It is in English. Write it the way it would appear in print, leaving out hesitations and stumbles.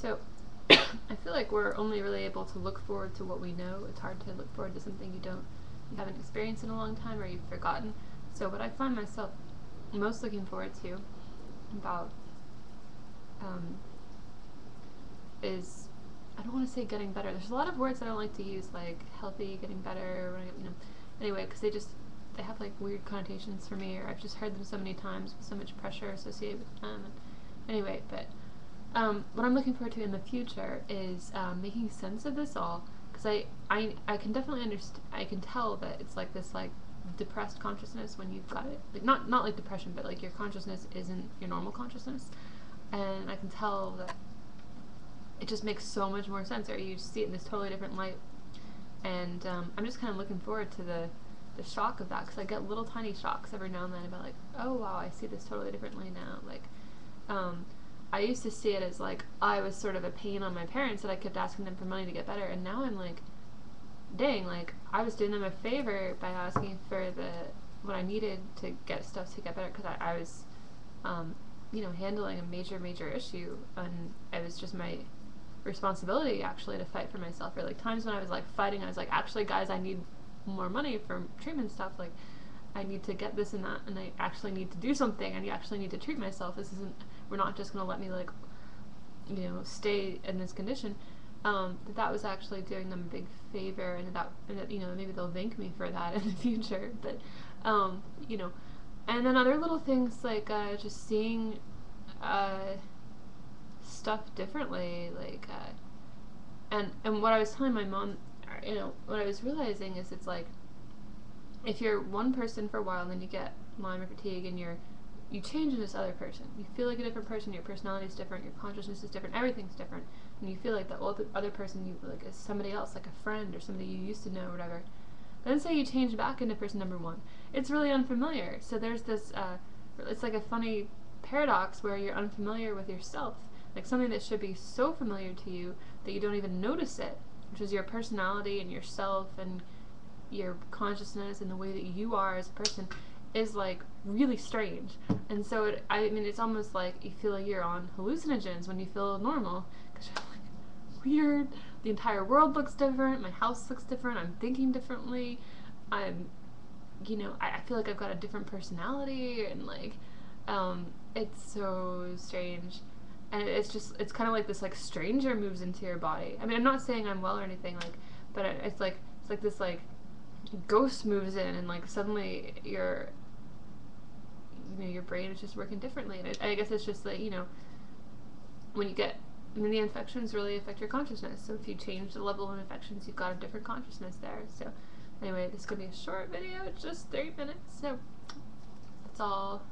So I feel like we're only really able to look forward to what we know. It's hard to look forward to something you haven't experienced in a long time or you've forgotten. So what I find myself most looking forward to about is, I don't want to say getting better. There's a lot of words I don't like to use, like healthy, getting better, anyway, because they have like weird connotations for me, or I've just heard them so many times with so much pressure associated with them. Anyway, but what I'm looking forward to in the future is making sense of this all, because I can definitely understand. I can tell that it's like this like depressed consciousness when you've got it, like not like depression, but like your consciousness isn't your normal consciousness, and I can tell that it just makes so much more sense, or you just see it in this totally different light. And I'm just kind of looking forward to the shock of that, because I get little tiny shocks every now and then about like, oh wow, I see this totally differently now. Like I used to see it as like I was sort of a pain on my parents that I kept asking them for money to get better, and now I'm like, dang, like I was doing them a favor by asking for what I needed to get stuff to get better, because I was handling a major issue, and it was just my responsibility actually to fight for myself. Or like times when I was like fighting, I was like, actually guys, I need more money for treatment stuff, like I need to get this and that, and I actually need to do something, and you actually need to treat myself. We're not just going to let me like stay in this condition. That was actually doing them a big favor, and that maybe they'll thank me for that in the future. But and then other little things like just seeing stuff differently, like and what I was telling my mom, what I was realizing is, it's like if you're one person for a while, and then you get Lyme or fatigue, and you change into this other person. You feel like a different person. Your personality is different. Your consciousness is different. Everything's different, and you feel like the other person you like is somebody else, like a friend or somebody you used to know or whatever. Then say you change back into person number one. It's really unfamiliar. So there's this. It's like a funny paradox where you're unfamiliar with yourself, like something that should be so familiar to you that you don't even notice it, which is your personality and yourself and your consciousness and the way that you are as a person, is like really strange. And so it's almost like you feel like you're on hallucinogens when you feel normal, because you're like, weird, the entire world looks different, my house looks different, I'm thinking differently, I feel like I've got a different personality, and like it's so strange. And it's kind of like this like stranger moves into your body. I mean, I'm not saying I'm well or anything, like, but it's like this like ghost moves in, and like suddenly your brain is just working differently. And I guess it's just that when you get, the infections really affect your consciousness. So if you change the level of infections, you've got a different consciousness there. So anyway, this is gonna be a short video. It's just 30 minutes. So that's all